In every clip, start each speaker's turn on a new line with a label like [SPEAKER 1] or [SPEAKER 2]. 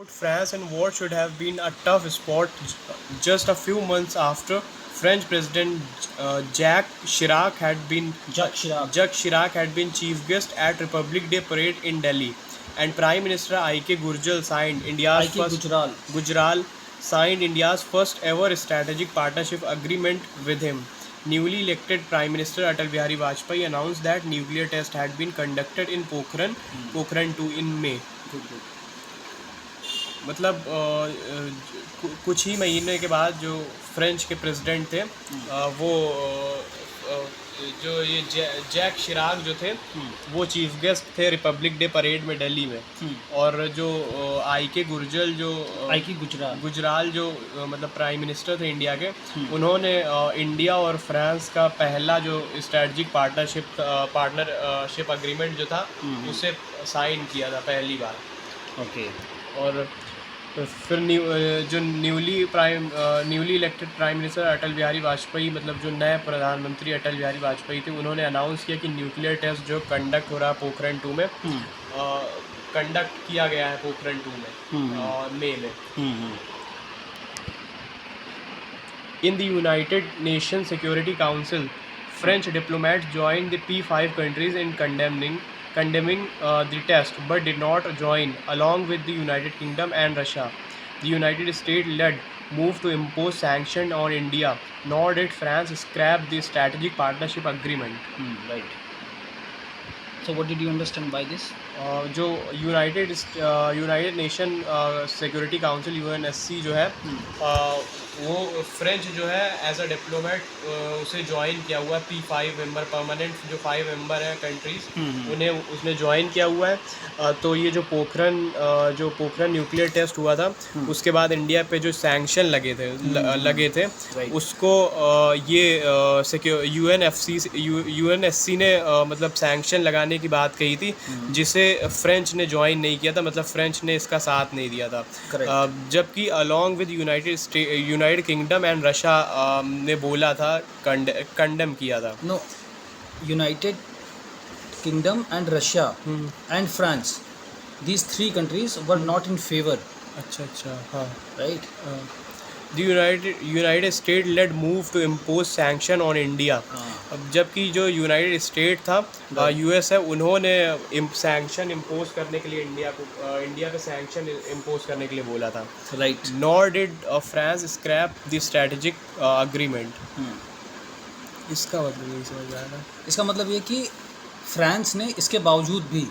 [SPEAKER 1] France and what should have been a tough spot just a few months after French President
[SPEAKER 2] Jacques Chirac.
[SPEAKER 1] Jacques Chirac had been chief guest at Republic Day parade in Delhi, and Prime Minister I.K.
[SPEAKER 2] I.K. Gujral.
[SPEAKER 1] Gujral signed India's first ever strategic partnership agreement with him. Newly elected Prime Minister Atal Bihari Vajpayee announced that nuclear tests had been conducted in Pokhran 2 in May.
[SPEAKER 2] Good.
[SPEAKER 1] मतलब कुछ ही महीने के बाद जो French के president थे वो जो ये जैक शिराक जो थे वो चीफ गेस्ट थे रिपब्लिक डे परेड में दिल्ली में। और जो आई के गुजराल जो मतलब प्राइम मिनिस्टर थे इंडिया के, उन्होंने इंडिया और फ्रांस का पहला जो स्ट्रेटजिक पार्टनरशिप अग्रीमेंट जो था उसे साइन किया था पहली बार।
[SPEAKER 2] ओके।
[SPEAKER 1] और फिर जो newly elected prime minister Atal Bihari Vajpayee, मतलब जो नए प्रधानमंत्री अटल बिहारी वाजपेयी थे, उन्होंने अनाउंस किया कि न्यूक्लियर टेस्ट जो कंडक्ट हो रहा है पोखरण 2 में, कंडक्ट किया गया है पोखरण 2 में मई में। In the United Nations Security Council, French diplomats joined the P5 countries in condemning the test, but did not join, along with the United Kingdom and Russia. The United States-led move to impose sanctions on India, nor did France scrap the strategic partnership agreement.
[SPEAKER 2] Right. So what did you understand by this?
[SPEAKER 1] जो United nation security council UNSC जो है वो French जो है as a diplomat उसे join किया हुआ है। P5 मेंबर परमानेंट जो 5 मेंबर हैं कंट्रीज़ उन्हें उसने ज्वाइन किया हुआ है। तो ये जो पोखरन न्यूक्लियर टेस्ट हुआ था उसके बाद इंडिया पे जो सैंक्शन लगे थे उसको ये UNSC ने मतलब सैंक्शन लगाने की बात कही थी, जिसे फ्रेंच ने ज्वाइन नहीं किया था, मतलब फ्रेंच ने इसका साथ नहीं दिया था। जबकि along with United Kingdom and Russia ने बोला था, कंडेम किया था।
[SPEAKER 2] No, United Kingdom and Russia and France, these three countries were not in favor.
[SPEAKER 1] अच्छा हाँ
[SPEAKER 2] Right.
[SPEAKER 1] The United States led move to impose sanction on India. अब जबकि जो यूनाइटेड स्टेट था US है, उन्होंने सैंक्शन इम्पोज करने के लिए इंडिया पे सैंक्शन इम्पोज करने के लिए बोला था।
[SPEAKER 2] Right.
[SPEAKER 1] Nor did France scrap the strategic agreement. इसका मतलब नहीं समझ आया था।
[SPEAKER 2] इसका मतलब ये कि फ्रांस ने इसके बावजूद भी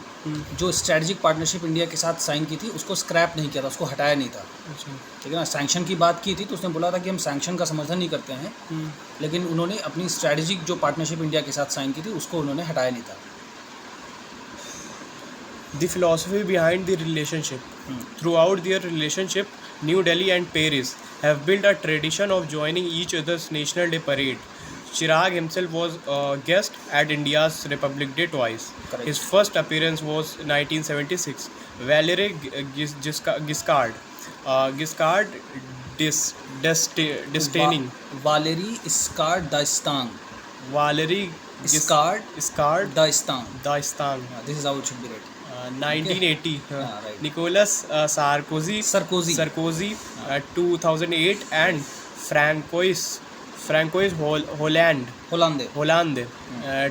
[SPEAKER 2] जो स्ट्रेटजिक पार्टनरशिप इंडिया के साथ साइन की थी उसको स्क्रैप नहीं किया था, उसको हटाया नहीं था। ठीक है ना। सैंक्शन की बात की थी तो उसने बोला था कि हम सैंक्शन का समर्थन नहीं करते हैं, लेकिन उन्होंने अपनी स्ट्रेटजिक जो पार्टनरशिप इंडिया के साथ साइन की थी उसको उन्होंने हटाया नहीं था।
[SPEAKER 1] The philosophy behind the relationship. Throughout their relationship, New Delhi and Paris have built a tradition of joining each other's National Day parade. Chirag himself was a guest at India's Republic Day twice.
[SPEAKER 2] Correct.
[SPEAKER 1] His first appearance was 1976. Valéry Giscard d'Estaing.
[SPEAKER 2] Valéry Giscard d'Estaing.
[SPEAKER 1] Valéry Giscard d'Estaing.
[SPEAKER 2] This is how it should be read.
[SPEAKER 1] 1980.
[SPEAKER 2] Right.
[SPEAKER 1] Nicolas Sarkozy 2008 and Francois Hollande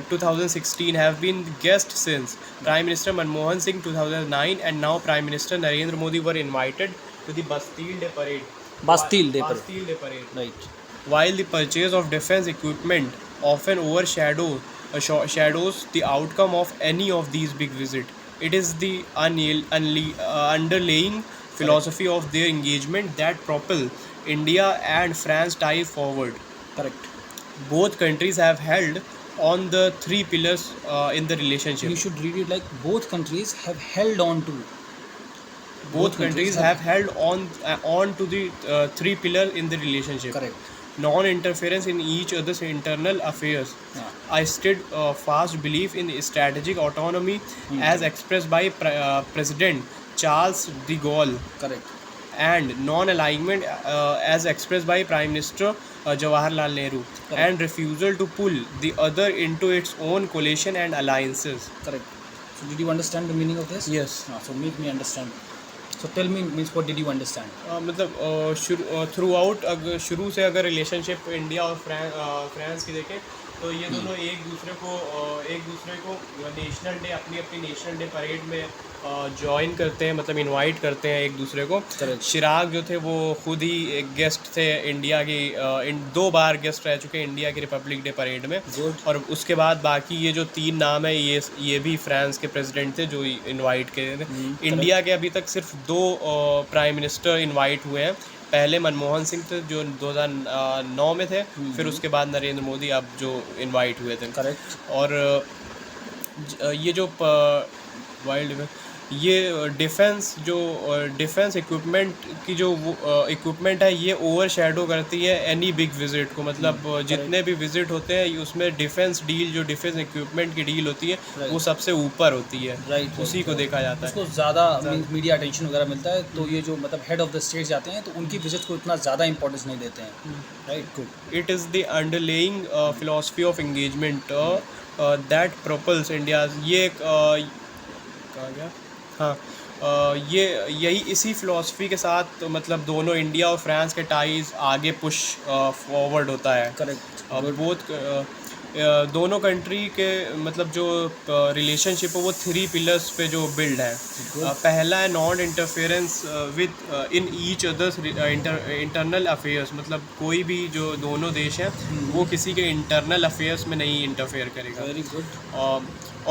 [SPEAKER 1] 2016 have been guests since. Prime Minister Manmohan Singh 2009 and now Prime Minister Narendra Modi were invited to the Bastille Day Parade.
[SPEAKER 2] Right.
[SPEAKER 1] While the purchase of defense equipment often overshadows the outcome of any of these big visits, it is the underlying philosophy of their engagement that propel India and France ties forward.
[SPEAKER 2] Correct.
[SPEAKER 1] Both countries have held on the three pillars in the relationship.
[SPEAKER 2] You should read it like both countries have held on to.
[SPEAKER 1] Both countries have held on to the three pillars in the relationship.
[SPEAKER 2] Correct.
[SPEAKER 1] Non-interference in each other's internal affairs. I steadfast belief in strategic autonomy as expressed by President Charles de Gaulle.
[SPEAKER 2] Correct.
[SPEAKER 1] And non-alignment as expressed by Prime Minister Jawaharlal Nehru.
[SPEAKER 2] Correct.
[SPEAKER 1] And refusal to pull the other into its own coalition and alliances.
[SPEAKER 2] Correct. So did you understand the meaning of this?
[SPEAKER 1] Yes.
[SPEAKER 2] So make me understand. So tell me means what did you understand?
[SPEAKER 1] मतलब throughout अगर शुरू से अगर relationship India और France की देखें तो ये दोनों एक दूसरे को नेशनल डे अपनी अपनी नेशनल डे परेड में ज्वाइन करते हैं, मतलब इनवाइट करते हैं एक दूसरे को। चिराग जो थे वो खुद ही एक गेस्ट थे इंडिया की, 2 बार गेस्ट रह चुके हैं इंडिया की रिपब्लिक डे परेड में। और उसके बाद बाकी ये जो 3 नाम है ये भी फ्रांस के प्रेसिडेंट थे जो इनवाइट किए थे। इंडिया के अभी तक सिर्फ 2 प्राइम मिनिस्टर इनवाइट हुए हैं। पहले मनमोहन सिंह थे जो 2009 में थे, फिर उसके बाद नरेंद्र मोदी अब जो इनवाइट हुए थे।
[SPEAKER 2] करेक्ट।
[SPEAKER 1] और ये जो वाइल्ड ये डिफेंस इक्विपमेंट की जो इक्विपमेंट है ये ओवर शेडो करती है एनी बिग विजिट को। मतलब जितने भी विजिट होते हैं उसमें डिफेंस इक्विपमेंट की डील होती है वो सबसे ऊपर होती है।
[SPEAKER 2] राइट।
[SPEAKER 1] उसी को देखा जाता है,
[SPEAKER 2] उसको ज़्यादा मीडिया अटेंशन वगैरह मिलता है। तो ये जो मतलब हेड ऑफ द स्टेट जाते हैं तो उनकी विजिट को इतना ज़्यादा इंपॉर्टेंस नहीं देते हैं। Right, good.
[SPEAKER 1] It is the underlying philosophy of engagement that propels India. ये एक कहा गया, हाँ, ये यही इसी फिलॉसफी के साथ तो मतलब दोनों इंडिया और फ्रांस के टाइज आगे पुश फॉरवर्ड होता है।
[SPEAKER 2] करेक्ट।
[SPEAKER 1] दोनों कंट्री के मतलब जो रिलेशनशिप है वो 3 पिलर्स पे जो बिल्ड है। पहला है non interference with in each others internal affairs. मतलब कोई भी जो दोनों देश हैं वो किसी के इंटरनल अफेयर्स में नहीं इंटरफेयर करेगा।
[SPEAKER 2] Very good.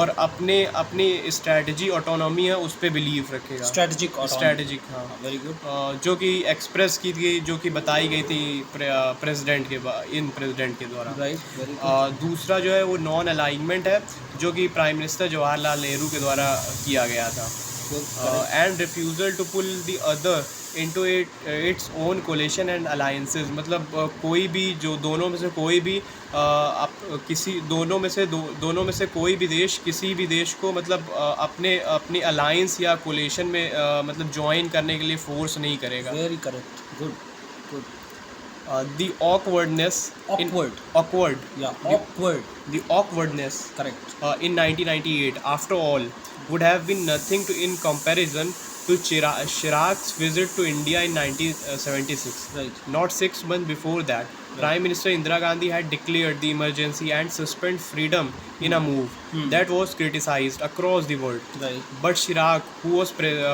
[SPEAKER 1] और अपनी स्ट्रैटेजी ऑटोनॉमी है उस पर बिलीव रखेगा।
[SPEAKER 2] स्ट्रैटेजिक,
[SPEAKER 1] हाँ,
[SPEAKER 2] वेरी गुड।
[SPEAKER 1] जो कि एक्सप्रेस की थी, जो कि बताई गई थी प्रेसिडेंट के द्वारा।
[SPEAKER 2] Right, very good.
[SPEAKER 1] दूसरा जो है वो नॉन अलाइनमेंट है जो कि प्राइम मिनिस्टर जवाहरलाल नेहरू के द्वारा किया गया था। And refusal to pull the other into its own coalition and alliances. मतलब कोई भी जो दोनों में से कोई भी दोनों में से कोई भी देश किसी भी देश को मतलब अपने अलायंस या कोलिशन में मतलब ज्वाइन करने के लिए फोर्स नहीं करेगा।
[SPEAKER 2] Very correct, good good.
[SPEAKER 1] The awkwardness
[SPEAKER 2] correct
[SPEAKER 1] in 1998 after all would have been nothing in comparison to Chirag's visit to India in 1976.
[SPEAKER 2] right
[SPEAKER 1] Not 6 months before that, Prime Minister Indira Gandhi had declared the emergency and suspended freedom in a move that was criticized across the world.
[SPEAKER 2] right
[SPEAKER 1] But Chirac, who was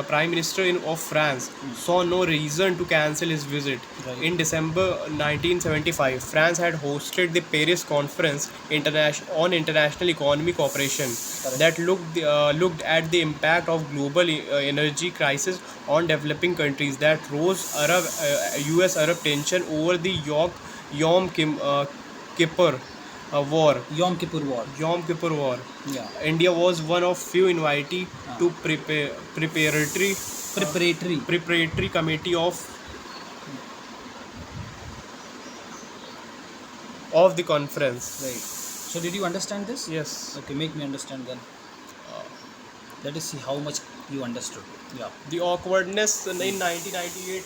[SPEAKER 1] Prime Minister of France, saw no reason to cancel his visit.
[SPEAKER 2] Right.
[SPEAKER 1] In December 1975, France had hosted the Paris Conference on International Economic Cooperation that looked at the impact of global energy crisis on developing countries that rose US-Arab tension over the Yom Kippur War.
[SPEAKER 2] Yom Kippur War. Yeah.
[SPEAKER 1] India was one of few invitees to preparatory committee of the conference.
[SPEAKER 2] Right. So did you understand this?
[SPEAKER 1] Yes.
[SPEAKER 2] Okay, make me understand then. Let us see how much you understood. Yeah.
[SPEAKER 1] The awkwardness in 1998,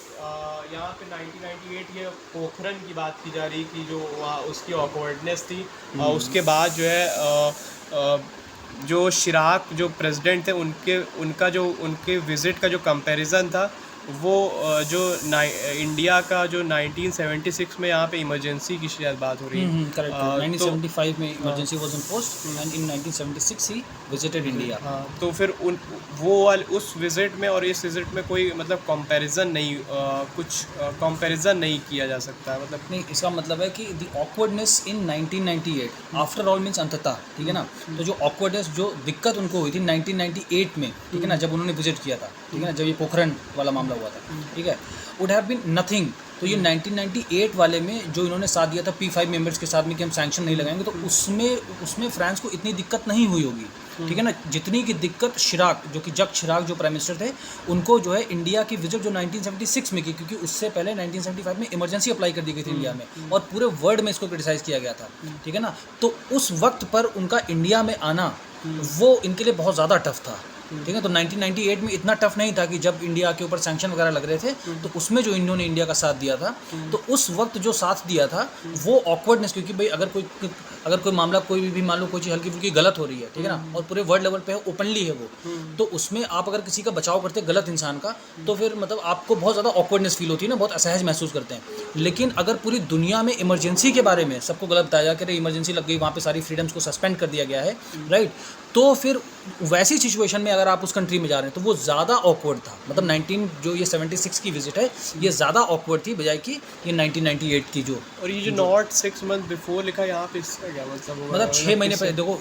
[SPEAKER 1] यहाँ पे 1998 ये पोखरन की बात की जा रही कि जो उसकी awkwardness थी। उसके बाद जो है जो शिराक जो प्रेसिडेंट थे उनके विज़िट का जो कंपैरिजन था वो जो इंडिया का जो 1976 में यहाँ पे इमरजेंसी की शायद बात हो रही है।
[SPEAKER 2] करेक्ट। 1975 में emergency was imposed and in 1976 he visited India.
[SPEAKER 1] तो फिर उस विजिट में और इस विजिट में कोई मतलब कंपैरिजन नहीं किया जा सकता। मतलब
[SPEAKER 2] नहीं, इसका मतलब है कि the awkwardness in 1998 after all means अंततः, ठीक है ना। तो जो ऑकवर्डनेस जो दिक्कत उनको हुई थी 1998 में, ठीक है ना, जब उन्होंने विजिट किया था, ठीक है ना, जब ये पोखरन वाला मामला हुआ था, ठीक है, वुड हैव बीन नथिंग। तो ये 1998 वाले में जो इन्होंने साथ दिया था P5 मेंबर्स के साथ में कि हम सैंक्शन नहीं लगाएंगे, तो उसमें फ्रांस को इतनी दिक्कत नहीं हुई होगी, ठीक है ना, जितनी की दिक्कत शिराक जो प्राइम मिनिस्टर थे उनको जो है इंडिया की विजिट जो 1976 में की, क्योंकि उससे पहले 1975 में इमरजेंसी अप्लाई कर दी गई थी इंडिया में और पूरे वर्ल्ड में इसको क्रिटिसाइज किया गया था, ठीक है ना। तो उस वक्त पर उनका इंडिया में आना वो इनके लिए बहुत ज़्यादा टफ था, ठीक है। तो 1998 में इतना टफ नहीं था कि जब इंडिया के ऊपर सैंक्शन वगैरह लग रहे थे तो उसमें जो इन्होंने इंडिया का साथ दिया था, तो उस वक्त जो साथ दिया था वो ऑकवर्डनेस, क्योंकि भाई अगर कोई मामला कोई भी मान लो कोई चीज़ हल्की फुल्की गलत हो रही है, ठीक है ना, और पूरे वर्ल्ड लेवल पे ओपनली है वो, तो उसमें आप अगर किसी का बचाव करते गलत इंसान का, तो फिर मतलब आपको बहुत ज़्यादा ऑकवर्डनेस फील होती है ना, बहुत असहज महसूस करते हैं। लेकिन अगर पूरी दुनिया में इमरजेंसी के बारे में सबको गलत बताया जा कि इमरजेंसी लग गई, वहाँ पे सारी फ्रीडम्स को सस्पेंड कर दिया गया है, राइट, तो फिर वैसी सिचुएशन में अगर आप उस कंट्री में जा रहे हैं तो वो ज़्यादा ऑकवर्ड था। मतलब 76 की विजिट है, ये ज़्यादा ऑकवर्ड थी बजाय कि ये 1998 की जो।
[SPEAKER 1] और ये जो नॉट 6 मंथ बिफोर लिखा यहाँ पे, इसका क्या मतलब होगा?
[SPEAKER 2] मतलब 6 महीने पहले देखो,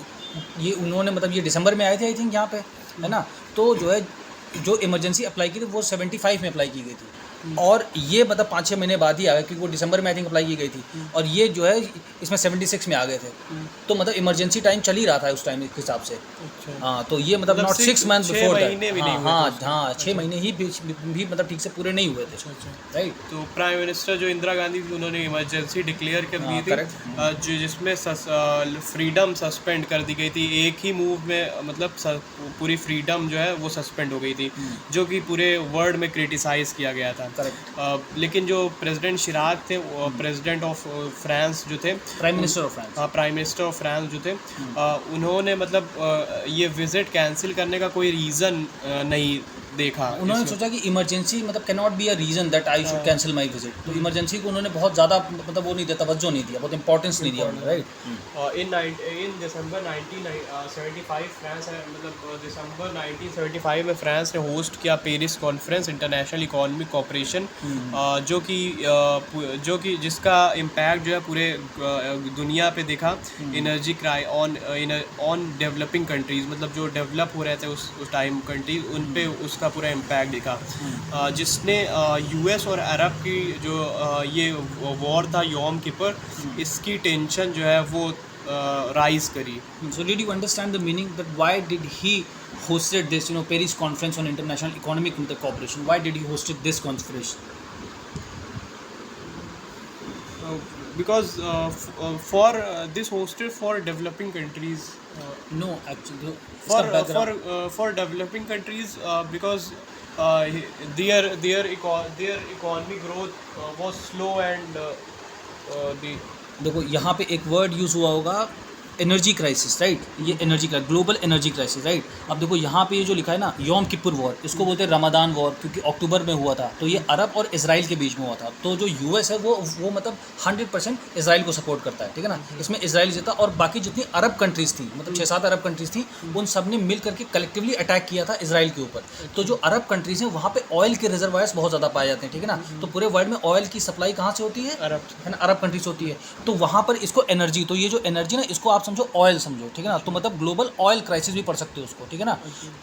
[SPEAKER 2] ये उन्होंने मतलब ये दिसंबर में आए थे आई थिंक यहाँ पे, है ना, तो जो है जो इमरजेंसी अप्लाई की थी वो 75 में अप्लाई की गई थी, और ये मतलब 5-6 महीने बाद ही आ गया, क्योंकि वो दिसंबर में आई थिंक अप्लाई की गई थी, और ये जो है इसमें 76 में आ गए थे। तो मतलब इमरजेंसी टाइम चल ही रहा था उस टाइम के हिसाब से। हाँ, तो ये मतलब नॉट 6 मंथ बिफोर दैट, हाँ 6 महीने ही भी मतलब ठीक से पूरे नहीं हुए थे, राइट।
[SPEAKER 1] तो प्राइम मिनिस्टर जो इंदिरा गांधी थी उन्होंने इमरजेंसी डिक्लेयर कर दी थी, जो जिसमें फ्रीडम सस्पेंड कर दी गई थी एक ही मूव में, मतलब पूरी फ्रीडम जो है वो सस्पेंड हो गई थी, जो कि पूरे वर्ल्ड में क्रिटिसाइज़ किया गया था। लेकिन जो प्रेसिडेंट शिराक थे, प्रेसिडेंट ऑफ फ्रांस जो थे,
[SPEAKER 2] prime minister of France,
[SPEAKER 1] prime minister of France जो थे, उन्होंने मतलब ये विज़िट कैंसिल करने का कोई रीज़न नहीं देखा।
[SPEAKER 2] उन्होंने सोचा कि इमरजेंसी मतलब can not be a reason that I should cancel my visit, तो इमरजेंसी को उन्होंने बहुत ज़्यादा मतलब वो नहीं दिया, तवज्जो नहीं दिया, बहुत इंपॉर्टेंस नहीं दिया उन्होंने, राइट।
[SPEAKER 1] इन दिसंबर 1975 फ्रांस मतलब दिसंबर 1975 में फ्रांस ने होस्ट किया Paris conference, international economic cooperation, जो कि जिसका इम्पैक्ट जो है पूरे दुनिया पे दिखा, energy cry on developing countries, मतलब जो डेवलप हो रहे थे उस टाइम कंट्रीज, उन पे उसका पूरा इम्पैक्ट दिखा, जिसने यूएस और अरब की जो ये वॉर था यौम किपर, इसकी टेंशन जो है वो राइज करी।
[SPEAKER 2] So did you understand the meaning that why did he hosted this, Paris Conference on International Economic Cooperation? Why did he hosted this conference?
[SPEAKER 1] Because for this hosted for developing countries.
[SPEAKER 2] No, actually,
[SPEAKER 1] For developing countries, because their economic growth was slow, and the
[SPEAKER 2] देखो यहाँ पे एक word use हुआ होगा, energy crisis, right, ये energy crisis, global energy crisis, right. अब देखो यहाँ पे ये जो लिखा है ना, यौम किपुर वॉर, इसको बोलते हैं रमदान वॉर, क्योंकि अक्टूबर में हुआ था, तो ये अरब और इजराइल के बीच में हुआ था। तो जो यूएस है वो मतलब 100% इजराइल को सपोर्ट करता है, ठीक है ना, इसमें इजराइल जीता, और बाकी जितनी अरब कंट्रीज़ थी, मतलब 6-7 अरब कंट्रीज़ थी, उन सब ने मिल करके कलेक्टिवली अटैक किया था इजराइल के ऊपर। तो जो अरब कंट्रीज़ हैं वहाँ पे ऑयल के रिजर्वायर्स बहुत ज़्यादा पाए जाते हैं, ठीक है ना, तो पूरे वर्ल्ड में ऑयल की सप्लाई कहाँ से होती है? अरब, है ना, अरब कंट्रीज होती है। तो वहाँ पर इसको एनर्जी, तो ये जो एनर्जी ना, इसको आप समझो ऑयल समझो, ठीक है ना, तो मतलब ग्लोबल ऑयल क्राइसिस भी पढ़ सकते हो उसको, ठीक है ना।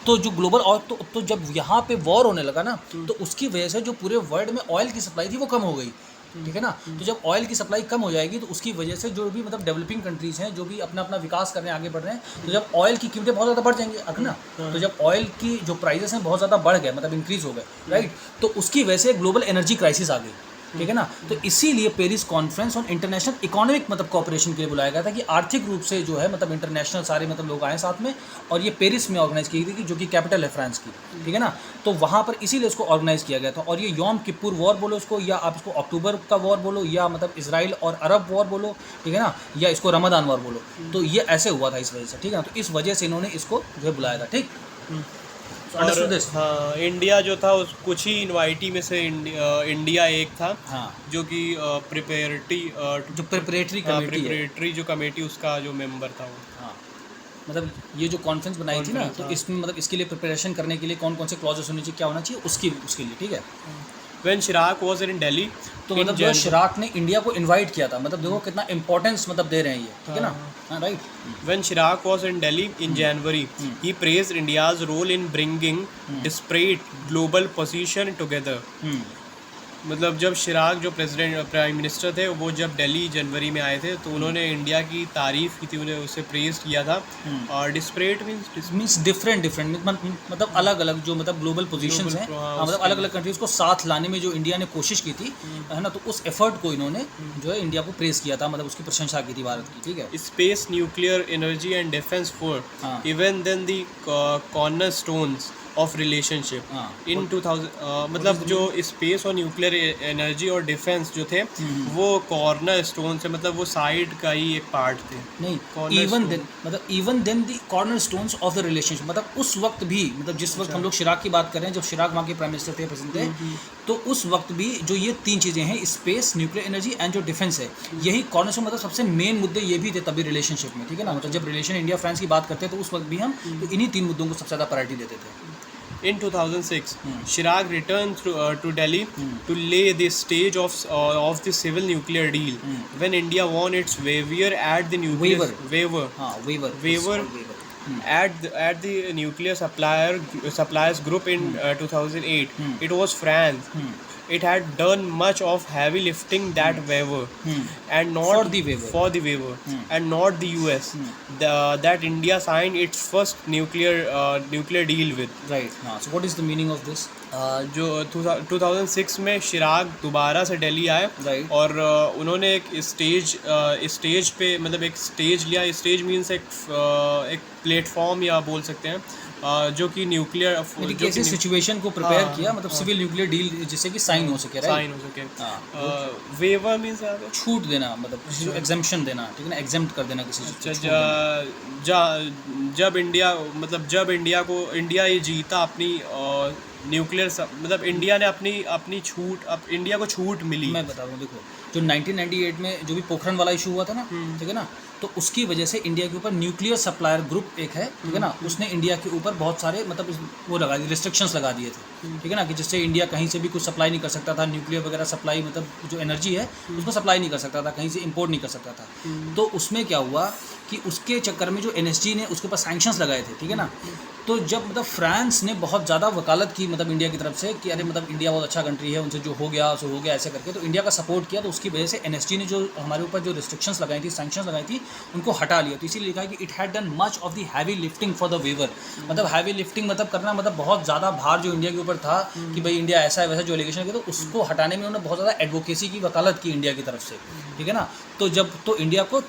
[SPEAKER 2] तो जो ग्लोबल ऑयल, तो जब यहाँ पे वॉर होने लगा ना, तो उसकी वजह से जो पूरे वर्ल्ड में ऑयल की सप्लाई थी वो कम हो गई, ठीक है ना। तो जब ऑयल की सप्लाई कम हो जाएगी तो उसकी वजह से जो भी मतलब डेवलपिंग कंट्रीज़ हैं, जो भी अपना अपना विकास कर रहे हैं, आगे बढ़ रहे हैं, तो जब ऑयल की कीमतें बहुत ज़्यादा बढ़ जाएंगी, अगर ना, तो जब ऑयल की जो प्राइसेस हैं बहुत ज़्यादा बढ़ गए, मतलब इंक्रीज़ हो गए, राइट, तो उसकी वजह से ग्लोबल एनर्जी क्राइसिस आ गई, ठीक है ना। तो इसीलिए Paris conference on international economic मतलब कोऑपरेशन के लिए बुलाया गया था, कि आर्थिक रूप से जो है मतलब इंटरनेशनल सारे मतलब लोग आए साथ में, और ये पेरिस में ऑर्गेनाइज की गई थी, जो कि कैपिटल है फ्रांस की, ठीक है ना। तो वहाँ पर इसीलिए इसको ऑर्गेनाइज किया गया था। और ये यौम किपुर वॉर बोलो इसको, या आप इसको अक्टूबर का वॉर बोलो, या मतलब इजराइल और अरब वॉर बोलो, ठीक है ना, या इसको रमदान वॉर बोलो, तो ये ऐसे हुआ था इस वजह से, ठीक है ना। तो इस वजह से इन्होंने इसको जो है बुलाया था, ठीक।
[SPEAKER 1] और हाँ, इंडिया जो था उस कुछ ही इनवाइटी में से इंडिया एक था, हाँ, जो कि प्रिपरेटरी जो कमेटी उसका जो मेंबर था वो, हाँ,
[SPEAKER 2] मतलब ये जो कॉन्फ्रेंस बनाई थी ना, तो इसमें मतलब इसके लिए प्रिपरेशन करने के लिए कौन कौन से क्लॉजेस होने चाहिए, क्या होना चाहिए, उसके लिए, ठीक है।
[SPEAKER 1] When Chirac was in Delhi,
[SPEAKER 2] तो मतलब जो शिराक ने इंडिया को इनवाइट किया था, मतलब देखो कितना इंपॉर्टेंस मतलब दे रहे हैं ये, ठीक है ना, right.
[SPEAKER 1] When Chirac was in Delhi in January, he praised India's role in bringing disparate global position together. मतलब जब शिराक जो प्राइम मिनिस्टर थे, वो जब दिल्ली जनवरी में आए थे तो उन्होंने इंडिया की तारीफ़ की थी, उन्हें उसे प्रेज किया था। और डिस्परेट
[SPEAKER 2] मीन्स डिफरेंट मतलब अलग अलग जो मतलब ग्लोबल पोजीशंस हैं,
[SPEAKER 1] हाँ,
[SPEAKER 2] मतलब अलग अलग कंट्रीज़ को साथ लाने में जो इंडिया ने कोशिश की थी, है ना, तो उस एफर्ट को इन्होंने जो है इंडिया को प्रेज किया था, मतलब उसकी प्रशंसा की थी भारत की, ठीक है।
[SPEAKER 1] Space, nuclear energy and defence for
[SPEAKER 2] हाँ।
[SPEAKER 1] Even then the corner stones of relationship
[SPEAKER 2] हाँ।
[SPEAKER 1] इन 2000। मतलब जो स्पेस और न्यूक्लियर एनर्जी और डिफेंस जो थे वो कॉर्नर स्टोन से, मतलब वो साइड का ही एक पार्ट थे।
[SPEAKER 2] नहीं,
[SPEAKER 1] Cornerstone।
[SPEAKER 2] Even then the corner stones of the relationship, मतलब उस वक्त भी, मतलब जिस वक्त हम लोग शिराक की बात कर रहे हैं, जब शिराक वहाँ के प्राइम मिनिस्टर थे, प्रेसिडेंट थे, तो उस वक्त भी जो ये तीन चीज़ें हैं, स्पेस, न्यूक्लियर एनर्जी एंड जो डिफेंस है, यही कॉर्नर स्टोन, मतलब सबसे मेन मुद्दे ये भी थे तभी रिलेशनशिप में, ठीक है ना। मतलब जब रिलेशन इंडिया फ्रांस की बात करते हैं तो उस वक्त भी हम तो इन्हीं तीन मुद्दों को सबसे ज़्यादा प्रायोरिटी देते थे।
[SPEAKER 1] In 2006, Chirag returned to Delhi to lay the stage of the civil nuclear deal when India won its waiver at the nuclear
[SPEAKER 2] Waiver. हाँ, waiver.
[SPEAKER 1] waiver at the nuclear suppliers group in 2008. It was France. It had done much of heavy lifting that waiver, and not
[SPEAKER 2] For the waiver.
[SPEAKER 1] and not the US. That India signed its first nuclear deal with.
[SPEAKER 2] Right. हाँ, so what is the meaning of this?
[SPEAKER 1] जो 2006 में Chirac दोबारा से दिल्ली आए,
[SPEAKER 2] Right.
[SPEAKER 1] और उन्होंने एक stage पे, मतलब एक स्टेज लिया। स्टेज मीन्स एक प्लेटफॉर्म या बोल सकते हैं, जो कि न्यूक्लियर
[SPEAKER 2] ऐसी सिचुएशन को प्रिपेयर किया, मतलब सिविल न्यूक्लियर डील जिससे कि साइन हो सके,
[SPEAKER 1] साइन हो सके। वेवर मीन्स
[SPEAKER 2] छूट देना, मतलब किसी को एग्जेम्पशन देना, ठीक है ना, एग्जेम्प्ट कर देना किसी चीज़ को।
[SPEAKER 1] जब इंडिया ये जीता अपनी न्यूक्लियर, मतलब इंडिया ने अपनी छूट, इंडिया को छूट मिली।
[SPEAKER 2] मैं बता रहा हूँ, देखो जो 1998 में जो भी पोखरण वाला इशू हुआ था ना, ठीक है ना, तो उसकी वजह से इंडिया के ऊपर न्यूक्लियर सप्लायर ग्रुप एक है, ठीक है ना, उसने इंडिया के ऊपर बहुत सारे मतलब वो लगा दिए, रिस्ट्रिक्शंस लगा दिए थे, ठीक है ना, कि जिससे इंडिया कहीं से भी कुछ सप्लाई नहीं कर सकता था, न्यूक्लियर वगैरह सप्लाई, मतलब जो एनर्जी है उसको सप्लाई नहीं कर सकता था, कहीं से इंपोर्ट नहीं कर सकता था। तो उसमें क्या हुआ कि उसके चक्कर में जो NSG ने उसके ऊपर सैंक्शंस लगाए थे, ठीक है ना, तो जब मतलब फ्रांस ने बहुत ज़्यादा वकालत की, मतलब इंडिया की तरफ से, कि अरे मतलब इंडिया बहुत अच्छा कंट्री है, उनसे जो हो गया सो हो गया, ऐसे करके, तो इंडिया का सपोर्ट किया, तो उसकी वजह से NSG ने जो हमारे ऊपर जो रिस्ट्रिक्शंस लगाई थी, सैंक्शंस लगाई थी, उनको हटा लिया। तो इसीलिए लिखा है कि it had done much of the heavy lifting for the waiver, मतलब हैवी लिफ्टिंग मतलब करना, मतलब बहुत ज़्यादा भार जो इंडिया के ऊपर था कि भाई इंडिया ऐसा है वैसा जो एलिगेशन किया, तो उसको हटाने में उन्होंने बहुत ज़्यादा एडवोकेसी की वकालत की इंडिया की तरफ से, ठीक है ना। तो जब तो इंडिया को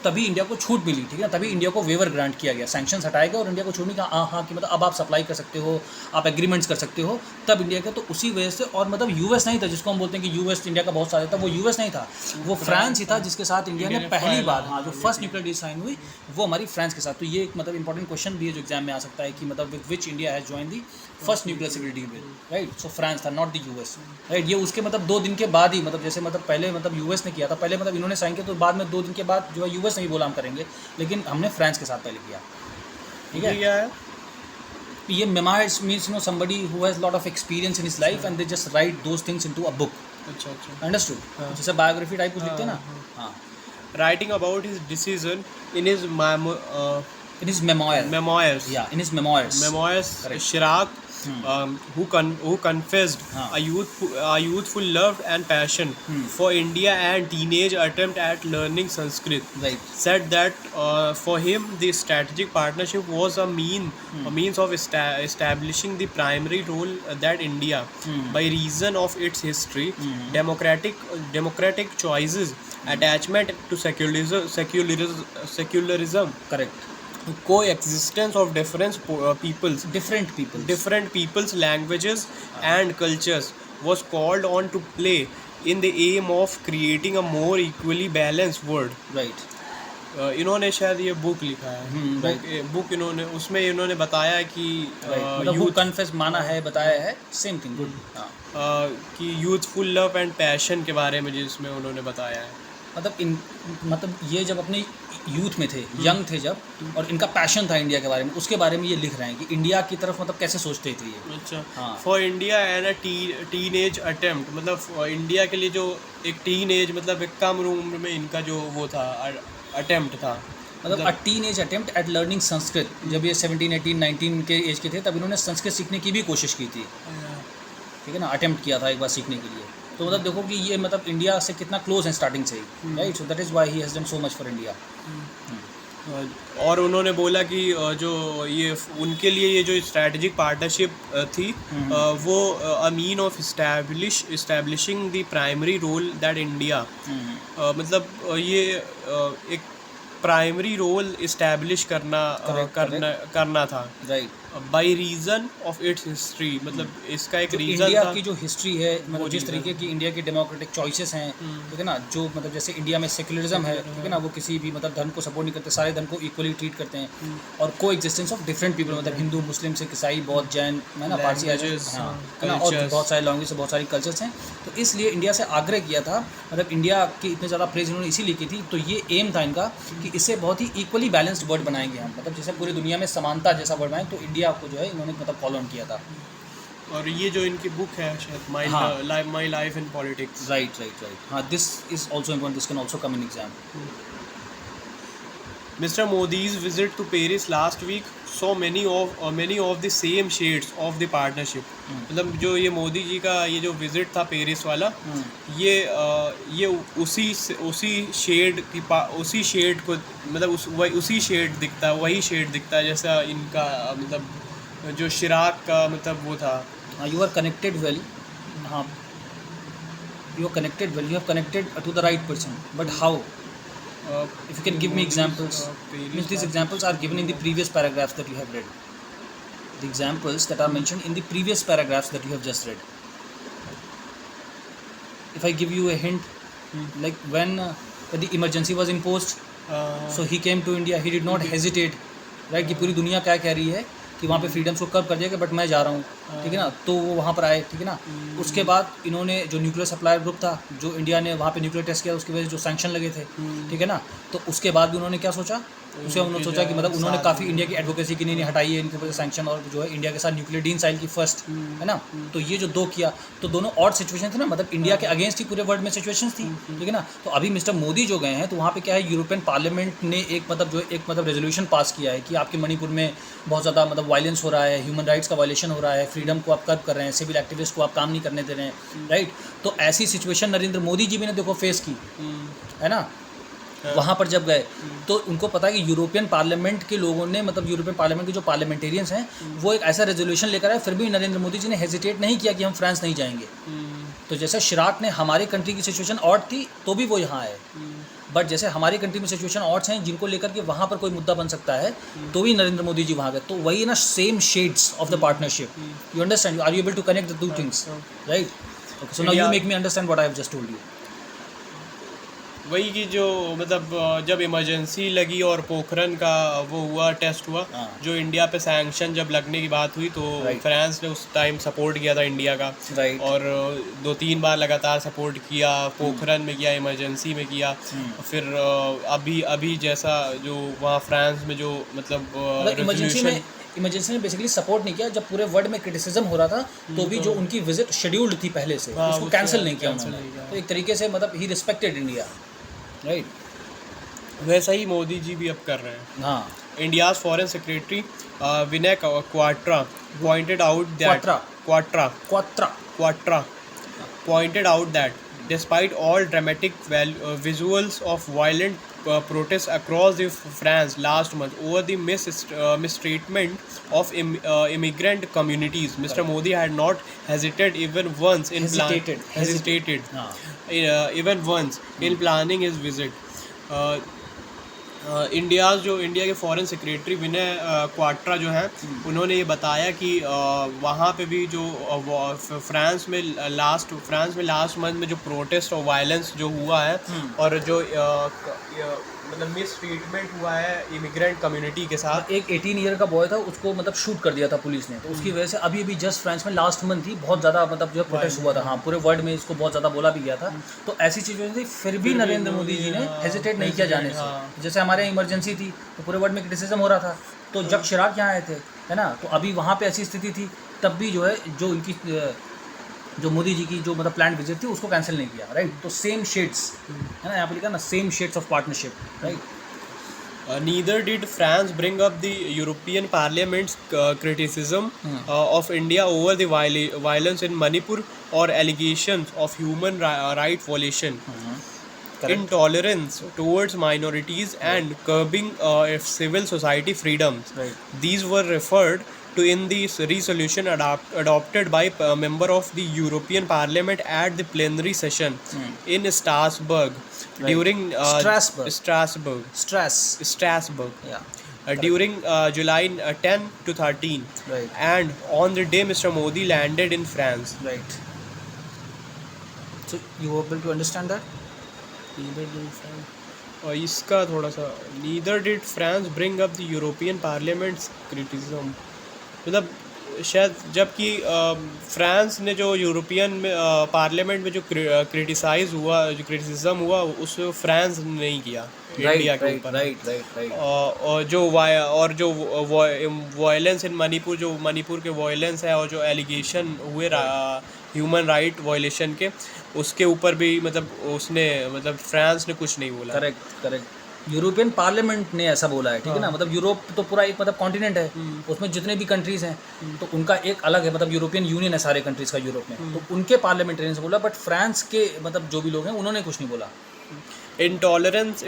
[SPEAKER 2] छूट मिली, ठीक है ना, तभी इंडिया को वेवर ग्रांट किया गया, सैंक्शंस हटाए गए और इंडिया को छूट कहा हाँ कि मतलब अब आप सप्लाई कर सकते हो, आप एग्रीमेंट्स कर सकते हो, तब इंडिया का। तो उसी वजह से, और मतलब US नहीं था, जिसको हम बोलते हैं कि US इंडिया का बहुत सारा था, वो US नहीं था, वो फ्रांस ही था, जिसके साथ इंडिया ने पहली बार, हाँ, जो फर्स्ट न्यूक्लियर डील साइन हुई वो हमारी फ्रांस के साथ। तो ये एक मतलब इंपॉर्टेंट क्वेश्चन भी है जो एग्जाम में आ सकता है कि मतलब with which India has joined the first nuclear civil deal with, right. So France था, नॉट द US, राइट। ये उसके मतलब 2 दिन के बाद ही, मतलब जैसे मतलब पहले मतलब US ने किया था, पहले मतलब इन्होंने साइन किया, तो बाद में 2 दिन के बाद जो है US ने भी बोला हम करेंगे, लेकिन हमने फ्रांस के साथ पहले किया, ठीक है।
[SPEAKER 1] क्या है
[SPEAKER 2] ये memoirs means somebody who has lot of experience in his life and they just write those things into a book.
[SPEAKER 1] अच्छा।
[SPEAKER 2] Understood? जैसे बायोग्राफी टाइप कुछ लिखते हैं ना, हाँ।
[SPEAKER 1] Writing about his decision in his
[SPEAKER 2] In his memoirs. Yeah, in his memoirs. Correct.
[SPEAKER 1] Chirag, who confessed a youthful love and passion for India and teenage attempt at learning Sanskrit,
[SPEAKER 2] Right.
[SPEAKER 1] said that for him the strategic partnership was a means of establishing the primary role that India, by reason of its history, democratic choices, attachment to secularism,
[SPEAKER 2] Correct.
[SPEAKER 1] coexistence of different peoples, different peoples, languages and cultures, was called on to play in the aim of creating a more equally balanced world.
[SPEAKER 2] Right.
[SPEAKER 1] इन्होंने शायद ये book लिखा है, book इन्होंने उसमें इन्होंने बताया है कि
[SPEAKER 2] मतलब who confess माना है, बताया है, सेम थिंग, गुड।
[SPEAKER 1] कि यूथफुल लव एंड पैशन के बारे में जिसमें उन्होंने बताया है,
[SPEAKER 2] मतलब ये जब अपने यूथ में थे, यंग थे जब, और इनका पैशन था इंडिया के बारे में, उसके बारे में ये लिख रहे हैं कि इंडिया की तरफ मतलब कैसे सोचते थे ये।
[SPEAKER 1] अच्छा। For India and a teenage attempt, मतलब इंडिया के लिए जो एक टीनेज, मतलब एक कम उम्र में इनका जो वो था, अटेम्प्ट था,
[SPEAKER 2] मतलब अ teenage attempt at learning Sanskrit. जब ये 17, 18, 19 के एज के थे, तब इन्होंने संस्कृत सीखने की भी कोशिश की थी, ठीक है ना, अटेम्प्ट किया था एक बार सीखने के लिए। तो मतलब देखो कि ये मतलब इंडिया से कितना क्लोज है स्टार्टिंग से ही, right. So that is why he has done so much for India.
[SPEAKER 1] और उन्होंने बोला कि जो ये उनके लिए ये जो स्ट्रैटेजिक पार्टनरशिप थी वो a mean of establishing the primary role that India, मतलब ये एक प्राइमरी रोल इस्टेब्लिश करना था,
[SPEAKER 2] right.
[SPEAKER 1] By reason of its history, मतलब इसका एक रीज़न
[SPEAKER 2] इंडिया
[SPEAKER 1] था।
[SPEAKER 2] की जो हिस्ट्री है, मतलब जिस तरीके की इंडिया की डेमोक्रेटिक चॉइसेस हैं, ठीक है ना, जो मतलब जैसे इंडिया में सेक्युलरिज्म है, ठीक है ना, वो किसी भी मतलब धर्म को सपोर्ट नहीं करते, सारे धर्म को इक्वली ट्रीट करते हैं, और को एग्जिस्टेंस ऑफ डिफरेंट पीपल, मतलब हिंदू, मुस्लिम, सिख, ईसाई, बौद्ध, जैन, है ना, पारसी, हाँ, है ना, और बहुत सारे लैंग्वेज, बहुत सारी कल्चर्स हैं। तो इसलिए इंडिया से आग्रह किया था, मतलब इंडिया की इतने ज़्यादा प्रेज इन्होंने इसीलिए की थी, तो ये एम था इनका कि इससे बहुत ही इक्वली बैलेंस्ड वर्ड बनाएंगे हम, मतलब जैसे पूरी दुनिया में समानता जैसा वर्ड बनाए, तो इंडिया को जो है इन्होंने मतलब फॉलो ऑन किया था।
[SPEAKER 1] और ये जो इनकी बुक है शायद my life in politics,
[SPEAKER 2] right. हाँ, this is also important, this can also come in exam.
[SPEAKER 1] Mr. Modi's visit to Paris last week saw many of the same shades of the partnership. मतलब जो ये मोदी जी का ये जो visit था Paris वाला, ये उसी शेड को मतलब उसी शेड दिखता है, वही शेड दिखता है जैसा इनका मतलब जो शिराक का मतलब वो था।
[SPEAKER 2] यू आर कनेक्टेड वेल, हाँ, you are connected well, you have connected to the right person, but how? If you can give me examples, means these examples are given in the previous paragraphs that you have read. The examples that are mentioned in the previous paragraphs that you have just read. If I give you a hint, like when the emergency was imposed, so he came to India, he did not hesitate, right? कि पूरी दुनिया क्या कह रही है कि वहाँ पे फ्रीडम्स को कर्व कर दिया, बट मैं जा रहा हूँ, ठीक है ना, तो वो वहाँ पर आए, ठीक है ना। उसके बाद इन्होंने जो न्यूक्लियर सप्लायर ग्रुप था, जो इंडिया ने वहाँ पे न्यूक्लियर टेस्ट किया, उसकी वजह से जो सैंक्शन लगे थे, ठीक है ना, तो उसके बाद भी उन्होंने क्या सोचा, उन्होंने सोचा कि मतलब उन्होंने काफ़ी इंडिया की एडवोकेसी की नहीं हटाई है इनके वजह से सैंक्शन, और जो है इंडिया के साथ न्यूक्लियर डील साइन की फर्स्ट, है ना। तो ये जो दो किया, तो दोनों और सिचुएशन थी ना, मतलब इंडिया के अगेंस्ट ही पूरे वर्ल्ड में सिचुएशन थी, ठीक है ना। तो अभी मिस्टर मोदी जो गए हैं, तो वहाँ पे क्या है, यूरोपियन पार्लियामेंट ने एक रेजोल्यूशन पास किया है कि आपके मणिपुर में बहुत ज़्यादा मतलब वायलेंस हो रहा है, ह्यूमन राइट्स का वायलेशन हो रहा है, फ्रीडम को आप कर्व कर रहे हैं, सिविल एक्टिविस्ट को आप काम नहीं करने दे रहे हैं, राइट। तो ऐसी सिचुएशन नरेंद्र मोदी जी भी ने देखो फेस की, है ना। वहाँ पर जब गए तो उनको पता है कि यूरोपियन पार्लियामेंट के लोगों ने, मतलब यूरोपियन पार्लियामेंट के जो पार्लियामेंटेरियंस हैं, वो एक ऐसा रेजोल्यूशन लेकर आए, फिर भी नरेंद्र मोदी जी ने हेजिटेट नहीं किया कि हम फ्रांस नहीं जाएंगे। तो जैसे शिराक ने हमारी कंट्री की सिचुएशन और थी तो भी वो यहाँ आए, बट जैसे हमारी कंट्री में सिचुएशन और हैं जिनको लेकर के वहाँ पर कोई मुद्दा बन सकता है, तो भी नरेंद्र मोदी जी वहाँ गए। तो वही ना, same shades of the partnership, you understand, are you able to connect the two things, right. Okay, so now you make me understand what I have just told you.
[SPEAKER 1] वही कि जो मतलब जब इमरजेंसी लगी और पोखरन का वो हुआ, टेस्ट हुआ, जो इंडिया पे सैंक्शन जब लगने की बात हुई, तो फ्रांस ने उस टाइम सपोर्ट किया था इंडिया का, और 2-3 बार लगातार सपोर्ट किया, पोखरन में किया, इमरजेंसी में किया, फिर अभी जैसा जो वहाँ फ्रांस में जो मतलब
[SPEAKER 2] इमरजेंसी में बेसिकली सपोर्ट नहीं किया, जब पूरे वर्ल्ड में क्रिटिसिज्म हो रहा था, तो भी जो उनकी विजिट शेड्यूल्ड थी पहले से, उसको कैंसिल नहीं किया उन्होंने। तो एक तरीके से मतलब ही रिस्पेक्टेड इंडिया, राइट।
[SPEAKER 1] वैसा ही मोदी जी भी अब कर रहे हैं।
[SPEAKER 2] हाँ,
[SPEAKER 1] India's foreign secretary Vinay Kwatra pointed out that despite all dramatic visuals of violent protests across France last month over the mistreatment of immigrant communities, Mr. Modi had not hesitated even once in planning his visit. India के foreign secretary Vinay क्वाट्रा जो है, उन्होंने ये बताया कि वहाँ पे भी जो फ्रांस में लास्ट मंथ में जो प्रोटेस्ट और वायलेंस जो हुआ है, और जो मतलब मिस ट्रीटमेंट हुआ है इमिग्रेंट कम्युनिटी के साथ।
[SPEAKER 2] एक 18 ईयर का बॉय था, उसको मतलब शूट कर दिया था पुलिस ने, तो उसकी वजह से अभी जस्ट फ्रांस में लास्ट मंथ ही बहुत ज़्यादा मतलब जो प्रोटेस्ट हुआ था। हाँ, पूरे वर्ल्ड में इसको बहुत ज़्यादा बोला भी गया था। तो ऐसी चीज़ें थी, फिर भी नरेंद्र मोदी जी ने हेजिटेट नहीं किया जाने से। जैसे हमारे यहाँ इमरजेंसी थी, तो पूरे वर्ल्ड में क्रिटिसिज्म हो रहा था, तो जब शिराक यहाँ आए थे, है ना, तो अभी वहाँ पर ऐसी स्थिति थी, तब भी जो है जो उनकी जो मोदी जी की जो मतलब प्लान विजिट थी, उसको कैंसिल नहीं किया, राइट। तो सेम शेड्स है ना, यहाँ पर लिखा ना, same shades of partnership, right.
[SPEAKER 1] Neither did France bring up the European Parliament's criticism of India over the violence in Manipur or allegations of human right violation, intolerance towards minorities, and curbing civil society freedoms.
[SPEAKER 2] Right.
[SPEAKER 1] These were referred to in the resolution adopted by a member of the European Parliament at the plenary session in Strasbourg during Strasbourg
[SPEAKER 2] Yeah.
[SPEAKER 1] during July 10 to 13,
[SPEAKER 2] Right.
[SPEAKER 1] and on the day Mr. Modi landed in France.
[SPEAKER 2] Right. So you were able to understand that?
[SPEAKER 1] और इसका थोड़ा सा neither did France bring up the European parliaments criticism, मतलब शायद जबकि France ने जो European में पार्लियामेंट में जो क्रिटिसिज्म हुआ उस फ्रांस ने नहीं किया इंडिया के ऊपर।
[SPEAKER 2] राइट।
[SPEAKER 1] और जो वायलेंस इन मणिपुर, जो मणिपुर के वायलेंस है और जो एलिगेशन हुए ह्यूमन राइट वायलेशन के, उसके ऊपर भी मतलब फ्रांस ने कुछ नहीं बोला।
[SPEAKER 2] करेक्ट। यूरोपियन पार्लियामेंट ने ऐसा बोला है, ठीक है ना। मतलब यूरोप तो पूरा एक कॉन्टिनेंट है, उसमें जितने भी कंट्रीज़ हैं तो उनका एक अलग है, मतलब यूरोपियन यूनियन है सारे कंट्रीज़ का यूरोप में, तो उनके पार्लियामेंटेरियन से बोला। बट फ्रांस के जो भी लोग हैं उन्होंने कुछ नहीं बोला।
[SPEAKER 1] इंटॉलरेंस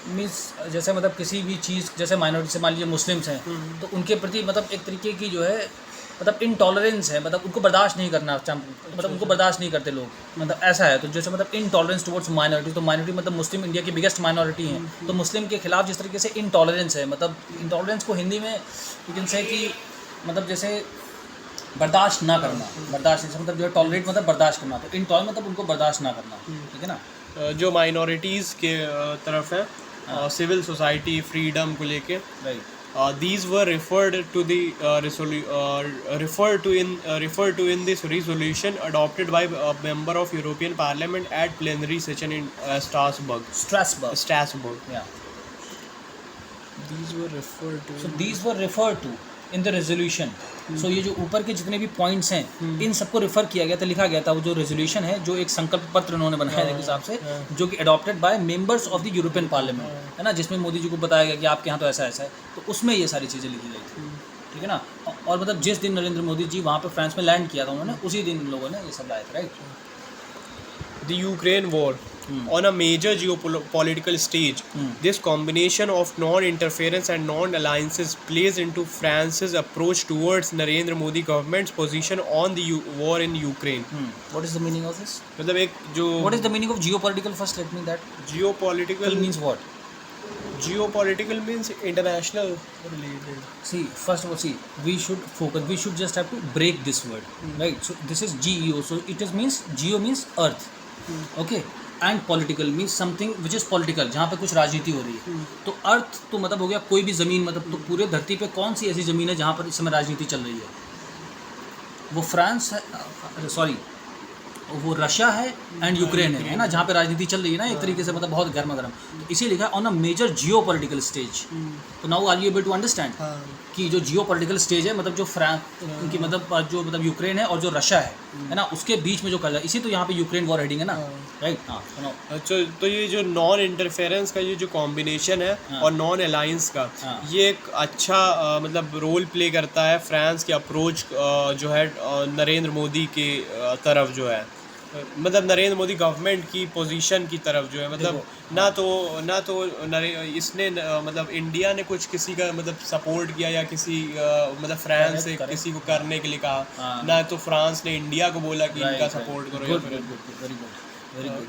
[SPEAKER 2] मीन्स जैसे किसी भी चीज़, जैसे माइनॉरिटी से मान लीजिए मुस्लिम्स हैं तो उनके प्रति एक तरीके की जो है इंटॉलरेंस है, उनको बर्दाश्त नहीं करना, उनको बर्दाश्त नहीं करते लोग, ऐसा है। तो जैसे इंटॉलरेंस टुवर्ड्स माइनॉरिटी, तो माइनॉरिटी मुस्लिम इंडिया की बिगेस्ट माइनॉरिटी है, तो मुस्लिम के खिलाफ जिस तरीके से इंटॉलरेंस है, इंटॉलरेंस को हिंदी में यू कैन से कि जैसे बर्दाश्त ना करना, बर्दाश्त जो है टॉलरेट बर्दाश्त करना, तो इंटॉलरेंस उनको बर्दाश्त ना करना, ठीक है ना।
[SPEAKER 1] जो माइनॉरिटीज़ के तरफ है सिविल सोसाइटी फ्रीडम को लेके,
[SPEAKER 2] right.
[SPEAKER 1] These were referred to in this resolution adopted by a member of European Parliament at plenary session in Strasbourg.
[SPEAKER 2] Yeah.
[SPEAKER 1] These were referred to.
[SPEAKER 2] So these were referred to in the resolution. So ये जो ऊपर के जितने भी points हैं इन सबको refer किया गया था, लिखा गया था। वो जो रेजोल्यूशन है, जो एक संकल्प पत्र उन्होंने बनाया है हिसाब से, जो कि adopted by members of the European parliament, है ना, जिसमें मोदी जी को बताया गया कि आपके यहाँ तो ऐसा है, तो उसमें ये सारी चीज़ें लिखी गई थी, ठीक है ना। और जिस दिन नरेंद्र मोदी जी वहाँ पे फ्रांस में लैंड किया था उन्होंने, उसी दिन इन लोगों ने ये सब लाया था, right.
[SPEAKER 1] The Ukraine war on a major geopolitical stage. This combination of non-interference and non-alliances plays into France's approach towards Narendra Modi government's position on the war in Ukraine.
[SPEAKER 2] What is the meaning of this?
[SPEAKER 1] What
[SPEAKER 2] is the meaning of geopolitical? First, let me that.
[SPEAKER 1] Geopolitical
[SPEAKER 2] means what?
[SPEAKER 1] Geopolitical means international related.
[SPEAKER 2] First of all, we should focus. We should just have to break this word, right? So this is GEO. So it means geo means earth. Okay, and political means something which is political, जहाँ पे कुछ राजनीति हो रही है। तो अर्थ तो हो गया कोई भी ज़मीन, तो पूरे धरती पे कौन सी ऐसी ज़मीन है जहाँ पर इस समय राजनीति चल रही है? वो फ्रांस है, वो रशिया है एंड यूक्रेन है ना, जहाँ पे राजनीति चल रही है ना एक तरीके से, बहुत गर्मा गर्म। इसी लिखा है on a major geopolitical stage. तो now are you able to understand कि जो जियो पॉलिटिकल स्टेज है, जो उनकी जो यूक्रेन है और जो रशिया है ना, उसके बीच में जो कर रहा है, इसी तो यहाँ पे यूक्रेन वॉर हेडिंग है ना, राइट। हाँ,
[SPEAKER 1] अच्छा, तो ये जो नॉन इंटरफेरेंस का ये जो कॉम्बिनेशन है और नॉन अलायंस का, ये एक अच्छा रोल प्ले करता है फ्रांस के अप्रोच जो है नरेंद्र मोदी के तरफ, जो है नरेंद्र मोदी गवर्नमेंट की पोजीशन की तरफ, जो है ना तो इसने इंडिया ने कुछ किसी का सपोर्ट किया या किसी फ्रांस से किसी को करने के लिए कहा, ना तो फ्रांस ने इंडिया को बोला कि इनका सपोर्ट करो।
[SPEAKER 2] Very good.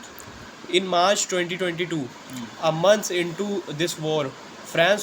[SPEAKER 1] In March 2022, a month into this war, France